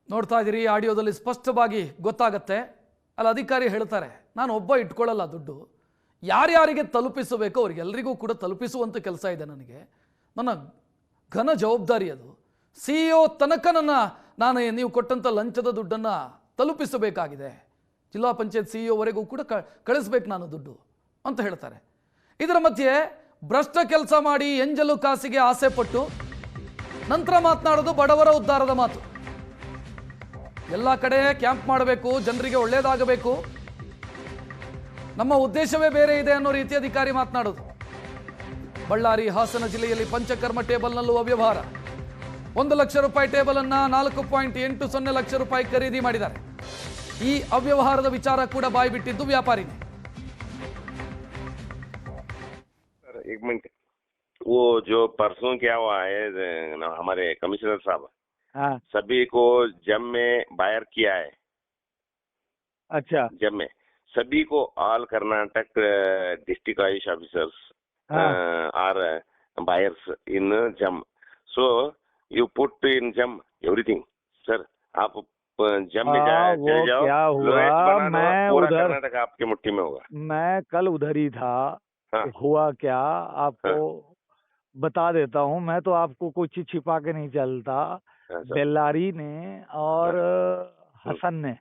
ನೋಡ್ತಾ ಇದ್ದೀರಿ ಆಡಿಯೋದಲ್ಲಿ ಸ್ಪಷ್ಟವಾಗಿ ಗೊತ್ತಾಗುತ್ತೆ. ಅಲ್ಲಿ ಅಧಿಕಾರಿ ಹೇಳ್ತಾರೆ, ನಾನು ಒಬ್ಬ ಇಟ್ಕೊಳ್ಳಲ್ಲ ದುಡ್ಡು, ಯಾರ್ಯಾರಿಗೆ ತಲುಪಿಸಬೇಕು ಅವ್ರಿಗೆಲ್ಲರಿಗೂ ಕೂಡ ತಲುಪಿಸುವಂಥ ಕೆಲಸ ಇದೆ ನನಗೆ, ನನ್ನ ಘನ ಜವಾಬ್ದಾರಿ ಅದು. CEO ತನಕ ನಾನು ನೀವು ಕೊಟ್ಟಂಥ ಲಂಚದ ದುಡ್ಡನ್ನು ತಲುಪಿಸಬೇಕಾಗಿದೆ, ಜಿಲ್ಲಾ ಪಂಚಾಯತ್ CEO ವರೆಗೂ ಕೂಡ ಕಳಿಸ್ಬೇಕು ನಾನು ದುಡ್ಡು ಅಂತ ಹೇಳ್ತಾರೆ. ಇದರ ಮಧ್ಯೆ ಭ್ರಷ್ಟ ಕೆಲಸ ಮಾಡಿ ಎಂಜಲು ಕಾಸಿಗೆ ಆಸೆ ಪಟ್ಟು ನಂತರ ಮಾತನಾಡೋದು ಬಡವರ ಉದ್ಧಾರದ ಮಾತು. ಎಲ್ಲ ಕಡೆ ಕ್ಯಾಂಪ್ ಮಾಡಬೇಕು, ಜನರಿಗೆ ಒಳ್ಳೆಯದಾಗಬೇಕು, ನಮ್ಮ ಉದ್ದೇಶವೇ ಬೇರೆ ಇದೆ ಅನ್ನೋ ರೀತಿ ಅಧಿಕಾರಿ ಮಾತನಾಡೋದು. ಬಳ್ಳಾರಿ ಹಾಸನ ಜಿಲ್ಲೆಯಲ್ಲಿ ಪಂಚಕರ್ಮ ಟೇಬಲ್ನಲ್ಲೂ ಅವ್ಯವಹಾರ. 1 ಲಕ್ಷ ರೂಪಾಯಿ ಟೇಬಲ್ ಅನ್ನ 4.80 ಲಕ್ಷ ರೂಪಾಯಿ ಖರೀದಿ ಮಾಡಿದ್ದಾರೆ. ಈ ಅವ್ಯವಹಾರದ ವಿಚಾರ ಕೂಡ ಬಾಯಿ ಬಿಟ್ಟಿದ್ದು ವ್ಯಾಪಾರಿನೇ. एक मिनट, वो जो परसों क्या हुआ है हमारे कमिश्नर साहब, हाँ, सभी को जम में बायर किया है। अच्छा, जम में सभी को all Karnataka district AYUSH officers are buyers in Zoom, so you put in जम एवरीथिंग सर। आप जम में चले जाओ, क्या हुआ, मैं पूरा उधर कर्नाटक आपकी मुट्ठी में होगा। मैं कल उधर ही था। हाँ। हुआ क्या आपको बता देता हूँ, मैं तो आपको कुछ छिपा के नहीं चलता। हाँ, सर। बेल्लारी ने और हसन ने,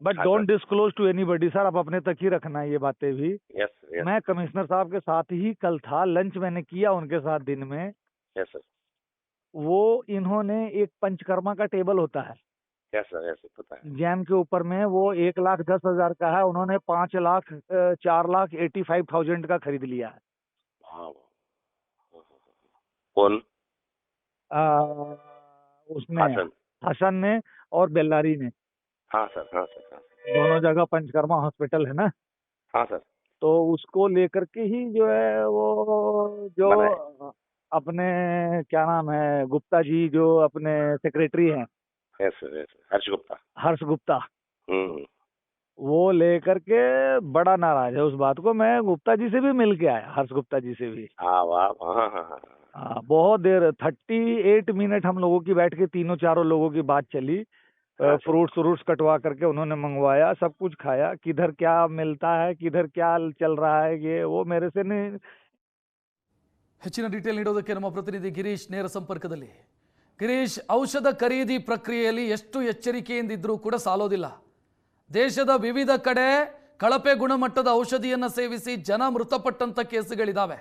बट हाँ, don't sir. Disclose to anybody sir, आप अपने तक ही रखना ये बातें भी। यस यस मैं कमिश्नर साहब के साथ ही कल था, लंच मैंने किया उनके साथ दिन में। यस सर, वो इन्होंने एक पंचकर्मा का टेबल होता है यस सर, यस पता है। जैम के ऊपर में, वो 1,10,000 का है, उन्होंने 4,85,000 का खरीद लिया है। हाँ, कौन? उसने हासन। हसन ने और बेल्लारी ने, हाँ सर, हाँ सर, हाँ सर, दोनों जगह पंचकर्मा हॉस्पिटल है ना, हाँ सर। तो उसको लेकर के ही जो है वो जो बनाए। अपने क्या नाम है गुप्ता जी, जो अपने सेक्रेटरी हैं, यस सर, यस सर, हर्ष गुप्ता। हर्ष गुप्ता, हम्म, वो लेकर के बड़ा नाराज है उस बात को। मैं गुप्ता जी से भी मिल के आया, हर्ष गुप्ता जी से भी। हाँ वाह, हाँ हाँ हाँ हाँ। बहुत देर 38 मिनट हम लोगों की बैठ के तीनों चारों लोगों की बात चली। फ्रूट्स कटवा करके उन्होंने मंगवाया, सब कुछ खाया, किधर क्या मिलता है, किधर क्या चल रहा है, ये वो मेरे से नहीं। ಹೆಚ್ಚಿನ ಡೀಟೇಲ್ ನೀಡೋದಕ್ಕೆ ನಮ್ಮ ಪ್ರತಿನಿಧಿ ಗಿರೀಶ್ ನೇರ ಸಂಪರ್ಕದಲ್ಲಿ. ಗಿರೀಶ್, ಔಷಧ ಖರೀದಿ ಪ್ರಕ್ರಿಯೆಯಲ್ಲಿ ಎಷ್ಟು ಎಚ್ಚರಿಕೆಯಿಂದಿದ್ರೂ ಕೂಡ ಸಾಲೋದಿಲ್ಲ. ದೇಶದ ವಿವಿಧ ಕಡೆ ಕಳಪೆ ಗುಣಮಟ್ಟದ ಔಷಧಿಯನ್ನು ಸೇವಿಸಿ ಜನ ಮೃತಪಟ್ಟಂಥ ಕೇಸುಗಳಿದ್ದಾವೆ.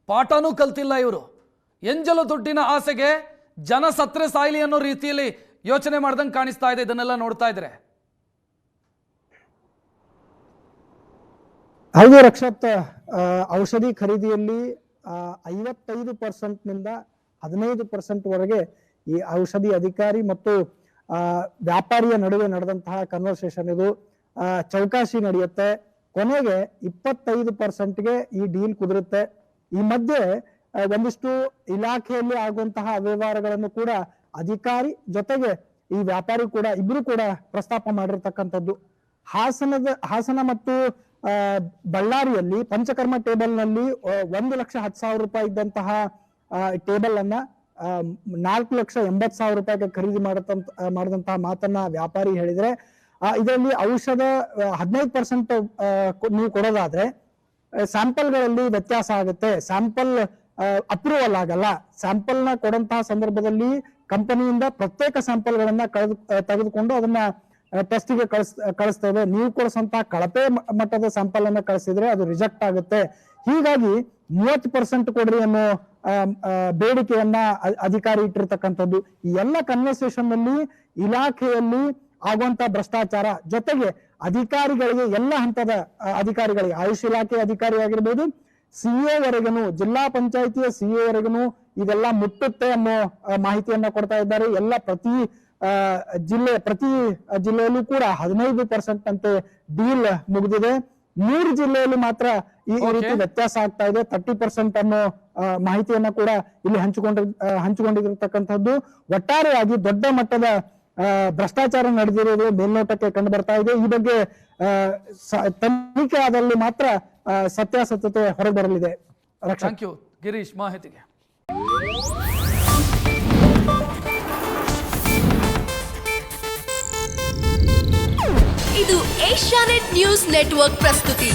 ಪಾಠನೂ ಕಲ್ತಿಲ್ಲ ಇವರು. ಎಂಜಲು ದುಡ್ಡಿನ ಆಸೆಗೆ ಜನ ಸತ್ರೆ ಸಾಯ್ಲಿ ಅನ್ನೋ ರೀತಿಯಲ್ಲಿ ಯೋಚನೆ ಮಾಡ್ದಂಗೆ ಕಾಣಿಸ್ತಾ ಇದೆ ಇದನ್ನೆಲ್ಲ ನೋಡ್ತಾ ಇದ್ರೆ. ಹೌದು ರಕ್ಷತ್, ಔಷಧಿ ಖರೀದಿಯಲ್ಲಿ 55% ನಿಂದ 15% ವರೆಗೆ ಈ ಔಷಧಿ ಅಧಿಕಾರಿ ಮತ್ತು ವ್ಯಾಪಾರಿಯ ನಡುವೆ ನಡೆದಂತಹ ಕನ್ವರ್ಸೇಷನ್ ಇದು. ಚೌಕಾಶಿ ನಡೆಯುತ್ತೆ, ಕೊನೆಗೆ 25%ಗೆ ಈ ಡೀಲ್ ಕುದುರುತ್ತೆ. ಈ ಮಧ್ಯೆ ಒಂದಿಷ್ಟು ಇಲಾಖೆಯಲ್ಲಿ ಆಗುವಂತಹ ಅವ್ಯವಹಾರಗಳನ್ನು ಕೂಡ ಅಧಿಕಾರಿ ಜೊತೆಗೆ ಈ ವ್ಯಾಪಾರಿ ಕೂಡ ಇಬ್ರು ಕೂಡ ಪ್ರಸ್ತಾಪ ಮಾಡಿರ್ತಕ್ಕಂಥದ್ದು. ಹಾಸನ ಮತ್ತು ಬಳ್ಳಾರಿಯಲ್ಲಿ ಪಂಚಕರ್ಮ ಟೇಬಲ್ ನಲ್ಲಿ 1,10,000 ರೂಪಾಯಿ ಇದ್ದಂತಹ ಟೇಬಲ್ ಅನ್ನ 4,80,000 ರೂಪಾಯಿಗೆ ಖರೀದಿ ಮಾಡಿದಂತಹ ಮಾತನ್ನ ವ್ಯಾಪಾರಿ ಹೇಳಿದ್ರೆ, ಇದರಲ್ಲಿ ಔಷಧ 15% ನೀವು ಕೊಡೋದಾದ್ರೆ ಸ್ಯಾಂಪಲ್ಗಳಲ್ಲಿ ವ್ಯತ್ಯಾಸ ಆಗುತ್ತೆ, ಸ್ಯಾಂಪಲ್ ಅಪ್ರೂವಲ್ ಆಗಲ್ಲ. ಸ್ಯಾಂಪಲ್ ನ ಕೊಡುವಂತಹ ಸಂದರ್ಭದಲ್ಲಿ ಕಂಪನಿಯಿಂದ ಪ್ರತ್ಯೇಕ ಸ್ಯಾಂಪಲ್ ಗಳನ್ನ ತೆಗೆದುಕೊಂಡು ಅದನ್ನ ಟೆಸ್ಟಿಗೆ ಕಳಿಸ್ತೇವೆ, ನೀವು ಕೊಡಿಸಂತಹ ಕಳಪೆ ಮಟ್ಟದ ಸ್ಯಾಂಪಲ್ ಅನ್ನ ಕಳಿಸಿದ್ರೆ ಅದು ರಿಜೆಕ್ಟ್ ಆಗುತ್ತೆ. ಹೀಗಾಗಿ 30% ಕೊಡ್ರಿ ಅನ್ನೋ ಬೇಡಿಕೆಯನ್ನ ಅಧಿಕಾರಿ ಇಟ್ಟಿರ್ತಕ್ಕಂಥದ್ದು. ಈ ಎಲ್ಲ ಕನ್ವರ್ಸೇಷನ್ ನಲ್ಲಿ ಇಲಾಖೆಯಲ್ಲಿ ಆಗುವಂತ ಭ್ರಷ್ಟಾಚಾರ ಜೊತೆಗೆ ಅಧಿಕಾರಿಗಳಿಗೆ, ಎಲ್ಲ ಹಂತದ ಅಧಿಕಾರಿಗಳಿಗೆ, ಆಯುಷ್ ಇಲಾಖೆ ಅಧಿಕಾರಿ ಆಗಿರ್ಬೋದು, CEO ವರೆಗೂ, ಜಿಲ್ಲಾ ಪಂಚಾಯಿತಿಯ CEO ವರೆಗೂ ಇದೆಲ್ಲ ಮುಟ್ಟುತ್ತೆ ಅನ್ನೋ ಮಾಹಿತಿಯನ್ನ ಕೊಡ್ತಾ ಇದ್ದಾರೆ. ಎಲ್ಲ ಪ್ರತಿ ಜಿಲ್ಲೆಯಲ್ಲೂ ಕೂಡ 15% ಅಂತೆ ಡೀಲ್ ಮುಗಿದಿದೆ. 3 ಜಿಲ್ಲೆಯಲ್ಲಿ ಮಾತ್ರ ಈ ರೀತಿ ವ್ಯತ್ಯಾಸ ಆಗ್ತಾ ಇದೆ. 30% ಅನ್ನೋ ಮಾಹಿತಿಯನ್ನ ಕೂಡ ಇಲ್ಲಿ ಹಂಚಿಕೊಂಡಿರ್ತಕ್ಕಂಥದ್ದು. ಒಟ್ಟಾರೆಯಾಗಿ ದೊಡ್ಡ ಮಟ್ಟದ ಭ್ರಷ್ಟಾಚಾರ ನಡೆದಿರುವುದು ಮೇಲ್ನೋಟಕ್ಕೆ ಕಂಡು ಬರ್ತಾ ಇದೆ. ಈ ಬಗ್ಗೆ ತನಿಖೆ ಆದಲ್ಲಿ ಮಾತ್ರ ಸತ್ಯಾಸತ್ಯತೆ ಹೊರಗೆ ಬರಲಿದೆ. ಥ್ಯಾಂಕ್ ಯು ಗಿರೀಶ್ ಮಾಹಿತಿಗೆ. ಇದು ಏಷ್ಯಾನೆಟ್ ನ್ಯೂಸ್ ನೆಟ್ವರ್ಕ್ ಪ್ರಸ್ತುತಿ.